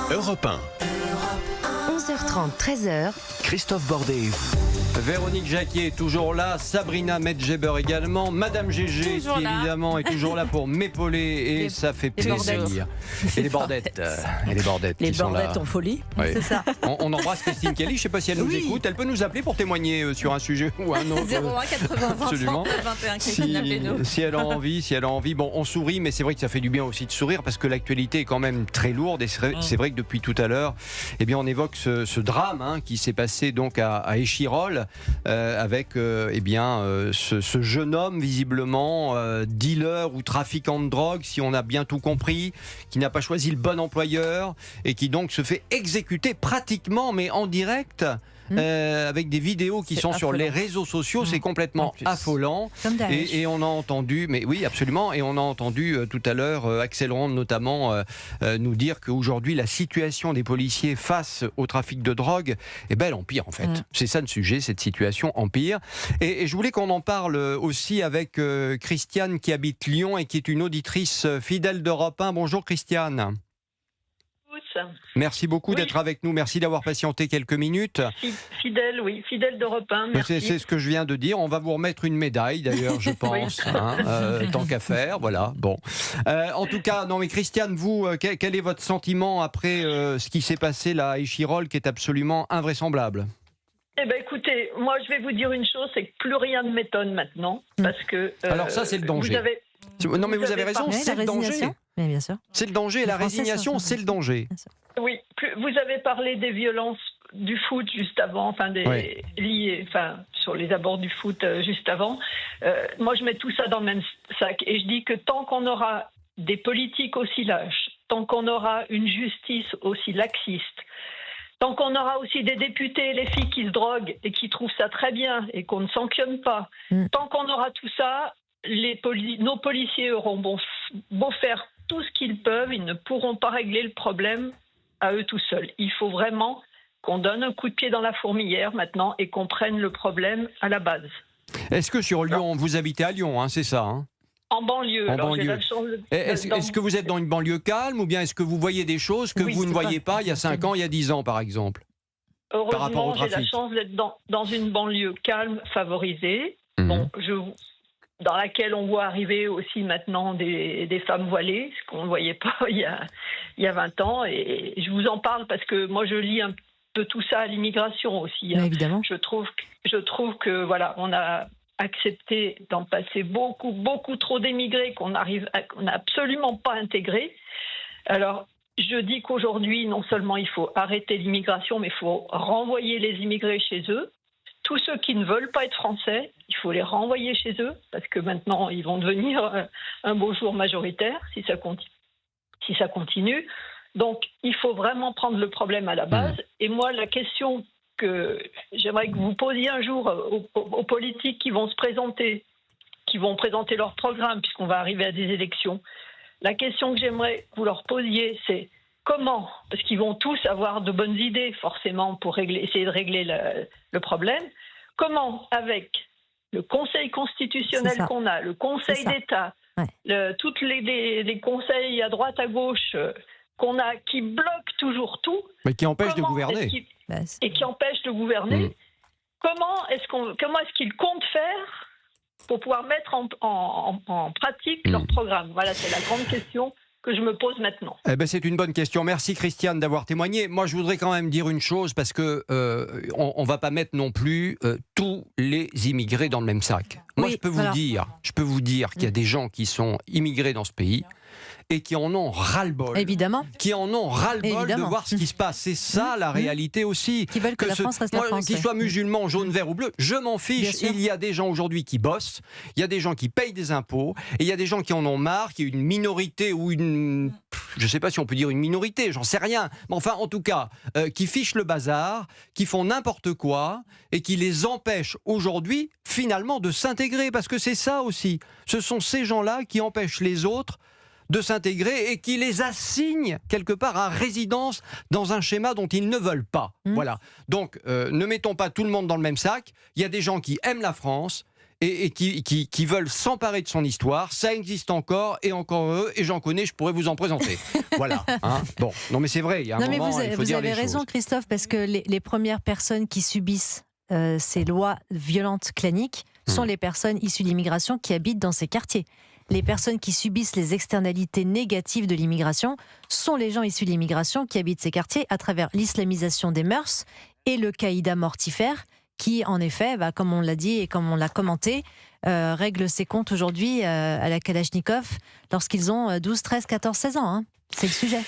Europe 1. 11h30, 13h. Christophe Bordet et vous. Véronique Jacquier est toujours là, Sabrina Medjeber également, Madame Gégé qui évidemment est toujours là pour m'épauler et ça fait plaisir. Et les bordettes. Les qui sont là. bordettes en folie, Oui. c'est ça. On embrasse Christine Kelly, je ne sais pas si elle nous écoute, elle peut nous appeler pour témoigner sur un sujet ou un autre. 01 80 20 Absolument. 21 Christine, appelez-nous. Si elle a envie. Bon, on sourit, mais c'est vrai que ça fait du bien aussi de sourire parce que l'actualité est quand même très lourde et c'est vrai que depuis tout à l'heure, eh bien, on évoque ce drame qui s'est passé donc à Échirolles avec ce jeune homme visiblement dealer ou trafiquant de drogue, si on a bien tout compris, qui n'a pas choisi le bon employeur et qui donc se fait exécuter pratiquement, mais en direct. Avec des vidéos qui sont sur les réseaux sociaux, c'est complètement affolant. Et on a entendu, mais oui, absolument, et on a entendu tout à l'heure Axel Ronde notamment nous dire qu'aujourd'hui la situation des policiers face au trafic de drogue, elle empire en fait. C'est ça le sujet, cette situation empire. Et je voulais qu'on en parle aussi avec Christiane qui habite Lyon et qui est une auditrice fidèle d'Europe 1. Bonjour Christiane. Merci beaucoup d'être avec nous. Merci d'avoir patienté quelques minutes. Fidèle d'Europe 1. Merci. C'est ce que je viens de dire. On va vous remettre une médaille, d'ailleurs, je pense. Tant qu'à faire, voilà. Bon. En tout cas, non, mais Christiane, vous, quel est votre sentiment après ce qui s'est passé là à Échirolles, qui est absolument invraisemblable ? Eh bien, écoutez, moi, je vais vous dire une chose, c'est que plus rien ne m'étonne maintenant, parce que... Alors ça, c'est le danger. Non, mais vous avez raison, c'est le danger. Mais bien sûr. C'est le danger, la résignation, c'est le danger. Oui, vous avez parlé des violences du foot juste avant, sur les abords du foot juste avant. Moi, je mets tout ça dans le même sac et je dis que tant qu'on aura des politiques aussi lâches, tant qu'on aura une justice aussi laxiste, tant qu'on aura aussi des députés et les filles qui se droguent et qui trouvent ça très bien et qu'on ne sanctionne pas, tant qu'on aura tout ça, nos policiers auront beau faire tout ce qu'ils peuvent, ils ne pourront pas régler le problème à eux tout seuls. Il faut vraiment qu'on donne un coup de pied dans la fourmilière maintenant et qu'on prenne le problème à la base. Est-ce que sur Lyon, vous habitez à Lyon, c'est ça En banlieue. Est-ce que vous êtes dans une banlieue calme ou bien est-ce que vous voyez des choses que vous ne voyez pas il y a 5 ans, il y a 10 ans par exemple ? Heureusement, j'ai la chance d'être dans une banlieue calme, favorisée. Dans laquelle on voit arriver aussi maintenant des femmes voilées, ce qu'on ne voyait pas il y a 20 ans. Et je vous en parle parce que moi, je lis un peu tout ça à l'immigration aussi. Évidemment. Je trouve que voilà, on a accepté d'en passer beaucoup, beaucoup trop d'émigrés qu'on n'a absolument pas intégrés. Alors, je dis qu'aujourd'hui, non seulement il faut arrêter l'immigration, mais il faut renvoyer les immigrés chez eux. Tous ceux qui ne veulent pas être français, il faut les renvoyer chez eux, parce que maintenant, ils vont devenir un beau jour majoritaire, si ça continue. Donc, il faut vraiment prendre le problème à la base. Et moi, la question que j'aimerais que vous posiez un jour aux politiques qui vont se présenter, qui vont présenter leur programme, puisqu'on va arriver à des élections, la question que j'aimerais que vous leur posiez, c'est comment, parce qu'ils vont tous avoir de bonnes idées forcément pour essayer de régler le problème, comment avec le Conseil constitutionnel qu'on a, le Conseil d'État, tous les conseils à droite, à gauche qu'on a, qui bloquent toujours tout, mais qui empêchent de gouverner, qui empêchent de gouverner, comment est-ce qu'ils comptent faire pour pouvoir mettre en pratique leur programme ? Voilà, c'est la grande question que je me pose maintenant. C'est une bonne question. Merci Christiane d'avoir témoigné. Moi, je voudrais quand même dire une chose, parce que on va pas mettre non plus tous les immigrés dans le même sac. Moi, je peux vous dire qu'il y a des gens qui sont immigrés dans ce pays et qui en ont ras-le-bol. Évidemment. Qui en ont ras-le-bol de voir ce qui se passe. C'est ça la réalité aussi. Qui veulent que la France reste la France. Qu'ils soient musulmans, jaunes, verts ou bleus, je m'en fiche. Il y a des gens aujourd'hui qui bossent, il y a des gens qui payent des impôts, et il y a des gens qui en ont marre, qui est une minorité ou une... Je ne sais pas si on peut dire une minorité, j'en sais rien. Mais enfin, en tout cas, qui fichent le bazar, qui font n'importe quoi, et qui les empêchent aujourd'hui, finalement, de s'intégrer. Parce que c'est ça aussi. Ce sont ces gens-là qui empêchent les autres de s'intégrer et qui les assignent quelque part à résidence dans un schéma dont ils ne veulent pas. Voilà. Donc, ne mettons pas tout le monde dans le même sac. Il y a des gens qui aiment la France et qui veulent s'emparer de son histoire. Ça existe encore et encore eux, et j'en connais, je pourrais vous en présenter. Voilà. Hein. Bon, non mais c'est vrai, il y a un Non, mais moment, il faut vous dire avez les raison, choses. Christophe, parce que les premières personnes qui subissent ces lois violentes claniques sont les personnes issues de l'immigration qui habitent dans ces quartiers. Les personnes qui subissent les externalités négatives de l'immigration sont les gens issus de l'immigration qui habitent ces quartiers à travers l'islamisation des mœurs et le caïda mortifère qui, en effet, comme on l'a dit et comme on l'a commenté, règle ses comptes aujourd'hui à la Kalachnikov lorsqu'ils ont 12, 13, 14, 16 ans. Hein. C'est le sujet.